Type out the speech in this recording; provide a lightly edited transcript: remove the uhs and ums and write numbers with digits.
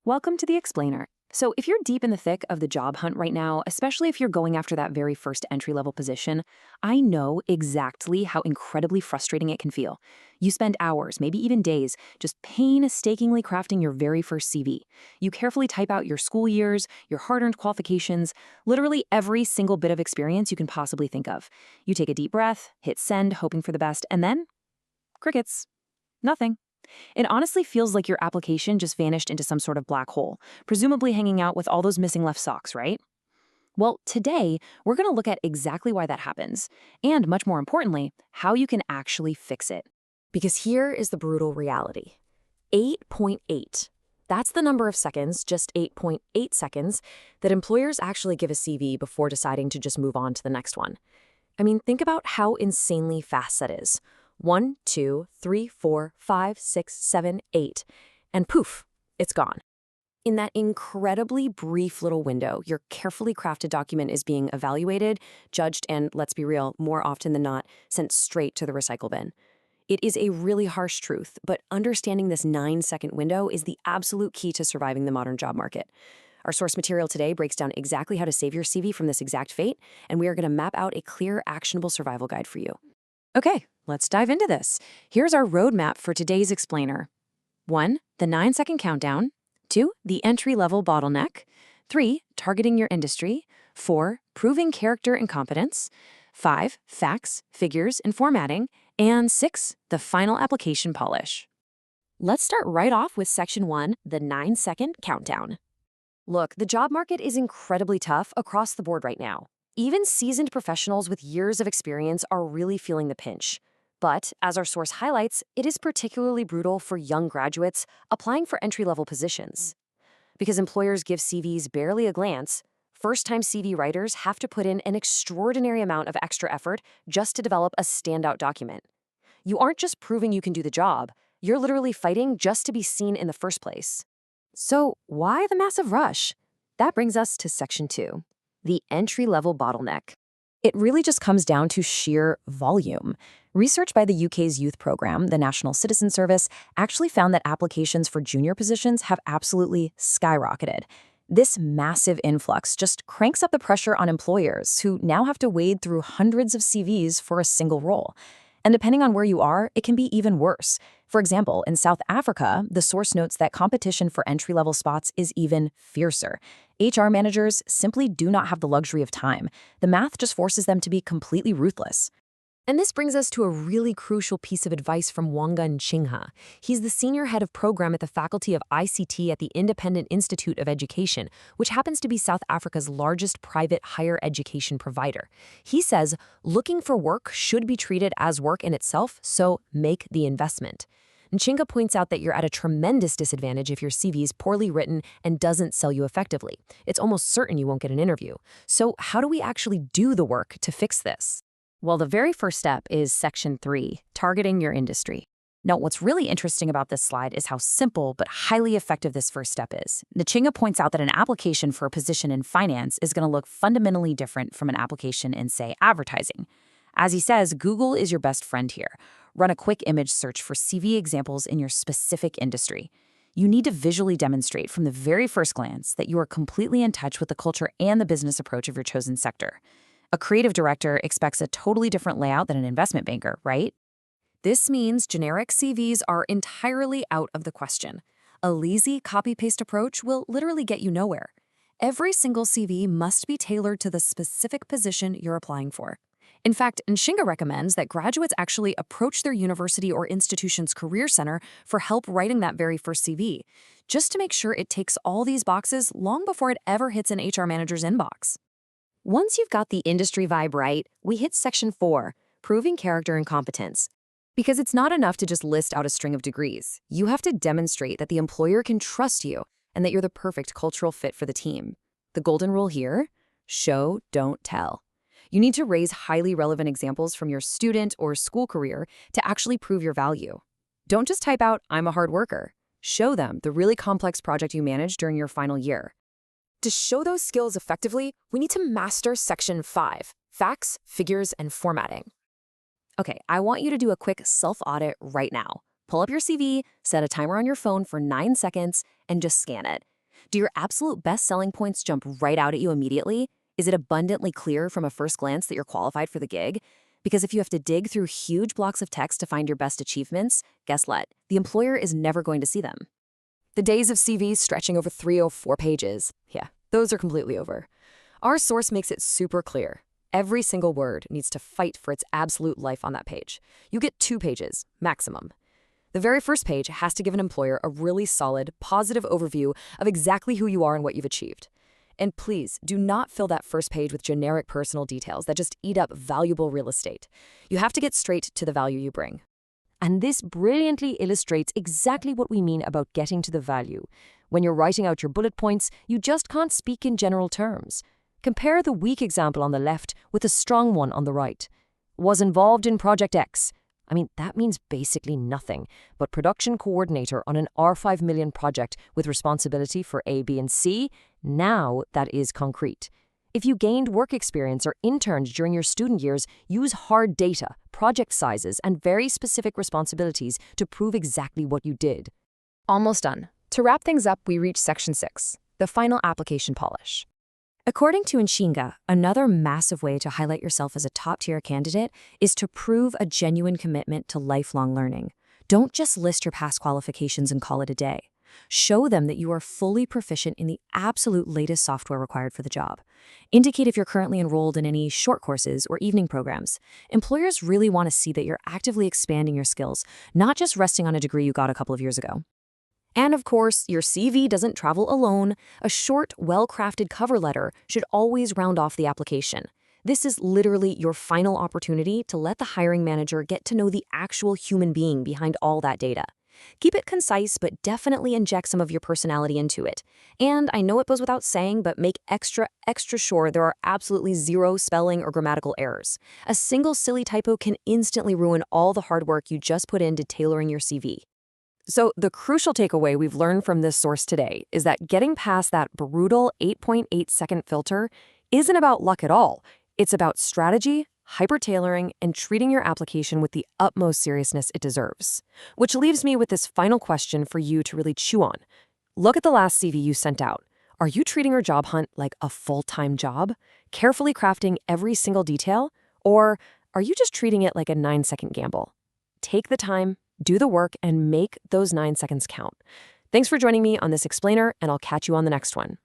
Welcome to the Explainer. So, if you're deep in the thick of the job hunt right now, especially if you're going after that very first entry-level position, I know exactly how incredibly frustrating it can feel. You spend hours, maybe even days, just painstakingly crafting your very first CV. You carefully type out your school years, your hard-earned qualifications, literally every single bit of experience you can possibly think of. You take a deep breath, hit send, hoping for the best, and then crickets. Nothing. It honestly feels like your application just vanished into some sort of black hole, presumably hanging out with all those missing left socks, right? Well, today, we're going to look at exactly why that happens, and much more importantly, how you can actually fix it. Because here is the brutal reality. 8.8. That's the number of seconds, just 8.8 seconds, that employers actually give a CV before deciding to just move on to the next one. I mean, think about how insanely fast that is. 1, 2, 3, 4, 5, 6, 7, 8, and poof, it's gone. In that incredibly brief little window, your carefully crafted document is being evaluated, judged, and, let's be real, more often than not, sent straight to the recycle bin. It is a really harsh truth, but understanding this 9-second window is the absolute key to surviving the modern job market. Our source material today breaks down exactly how to save your CV from this exact fate, and we are going to map out a clear, actionable survival guide for you. Okay, let's dive into this. Here's our roadmap for today's explainer. 1. The 9-second countdown. 2. The entry-level bottleneck. 3. Targeting your industry. 4. Proving character and competence. 5. Facts, figures, and formatting. And 6. The final application polish. Let's start right off with Section 1, the 9-second countdown. Look, the job market is incredibly tough across the board right now. Even seasoned professionals with years of experience are really feeling the pinch. But, as our source highlights, it is particularly brutal for young graduates applying for entry-level positions. Because employers give CVs barely a glance, first-time CV writers have to put in an extraordinary amount of extra effort just to develop a standout document. You aren't just proving you can do the job, you're literally fighting just to be seen in the first place. So, why the massive rush? That brings us to Section 2. The entry-level bottleneck. It really just comes down to sheer volume. Research by the UK's youth program, the National Citizen Service, actually found that applications for junior positions have absolutely skyrocketed. This massive influx just cranks up the pressure on employers who now have to wade through hundreds of CVs for a single role. And depending on where you are, it can be even worse. For example, in South Africa, the source notes that competition for entry-level spots is even fiercer. HR managers simply do not have the luxury of time. The math just forces them to be completely ruthless. And this brings us to a really crucial piece of advice from Wanga Nchinga. He's the senior head of program at the Faculty of ICT at the Independent Institute of Education, which happens to be South Africa's largest private higher education provider. He says, looking for work should be treated as work in itself, so make the investment. Nchinga points out that you're at a tremendous disadvantage if your CV is poorly written and doesn't sell you effectively. It's almost certain you won't get an interview. So how do we actually do the work to fix this? Well, the very first step is Section 3, targeting your industry. Now, what's really interesting about this slide is how simple but highly effective this first step is. Nchinga points out that an application for a position in finance is going to look fundamentally different from an application in, say, advertising. As he says, Google is your best friend here. Run a quick image search for CV examples in your specific industry. You need to visually demonstrate from the very first glance that you are completely in touch with the culture and the business approach of your chosen sector. A creative director expects a totally different layout than an investment banker, right? This means generic CVs are entirely out of the question. A lazy copy-paste approach will literally get you nowhere. Every single CV must be tailored to the specific position you're applying for. In fact, Nchinga recommends that graduates actually approach their university or institution's career center for help writing that very first CV, just to make sure it ticks all these boxes long before it ever hits an HR manager's inbox. Once you've got the industry vibe right, we hit Section 4, proving character and competence. Because it's not enough to just list out a string of degrees. You have to demonstrate that the employer can trust you and that you're the perfect cultural fit for the team. The golden rule here? Show, don't tell. You need to raise highly relevant examples from your student or school career to actually prove your value. Don't just type out, I'm a hard worker. Show them the really complex project you managed during your final year. To show those skills effectively, we need to master Section 5, facts, figures, and formatting. Okay, I want you to do a quick self-audit right now. Pull up your CV, set a timer on your phone for 9 seconds, and just scan it. Do your absolute best selling points jump right out at you immediately? Is it abundantly clear from a first glance that you're qualified for the gig? Because if you have to dig through huge blocks of text to find your best achievements, guess what? The employer is never going to see them. The days of CVs stretching over 3 or 4 pages, yeah, those are completely over. Our source makes it super clear. Every single word needs to fight for its absolute life on that page. You get 2 pages, maximum. The very first page has to give an employer a really solid, positive overview of exactly who you are and what you've achieved. And please, do not fill that first page with generic personal details that just eat up valuable real estate. You have to get straight to the value you bring. And this brilliantly illustrates exactly what we mean about getting to the value. When you're writing out your bullet points, you just can't speak in general terms. Compare the weak example on the left with a strong one on the right. Was involved in Project X. I mean, that means basically nothing, but production coordinator on an R5 million project with responsibility for A, B, and C, now that is concrete. If you gained work experience or interned during your student years, use hard data, project sizes, and very specific responsibilities to prove exactly what you did. Almost done. To wrap things up, we reach section 6, the final application polish. According to Inshinga, another massive way to highlight yourself as a top-tier candidate is to prove a genuine commitment to lifelong learning. Don't just list your past qualifications and call it a day. Show them that you are fully proficient in the absolute latest software required for the job. Indicate if you're currently enrolled in any short courses or evening programs. Employers really want to see that you're actively expanding your skills, not just resting on a degree you got a couple of years ago. And of course, your CV doesn't travel alone. A short, well-crafted cover letter should always round off the application. This is literally your final opportunity to let the hiring manager get to know the actual human being behind all that data. Keep it concise, but definitely inject some of your personality into it. And I know it goes without saying, but make extra sure there are absolutely 0 spelling or grammatical errors. A single silly typo can instantly ruin all the hard work you just put into tailoring your CV. So the crucial takeaway we've learned from this source today is that getting past that brutal 8.8-second filter isn't about luck at all. It's about strategy, hyper-tailoring, and treating your application with the utmost seriousness it deserves. Which leaves me with this final question for you to really chew on. Look at the last CV you sent out. Are you treating your job hunt like a full-time job, carefully crafting every single detail? Or are you just treating it like a 9-second gamble? Take the time, do the work, and make those 9 seconds count. Thanks for joining me on this explainer, and I'll catch you on the next one.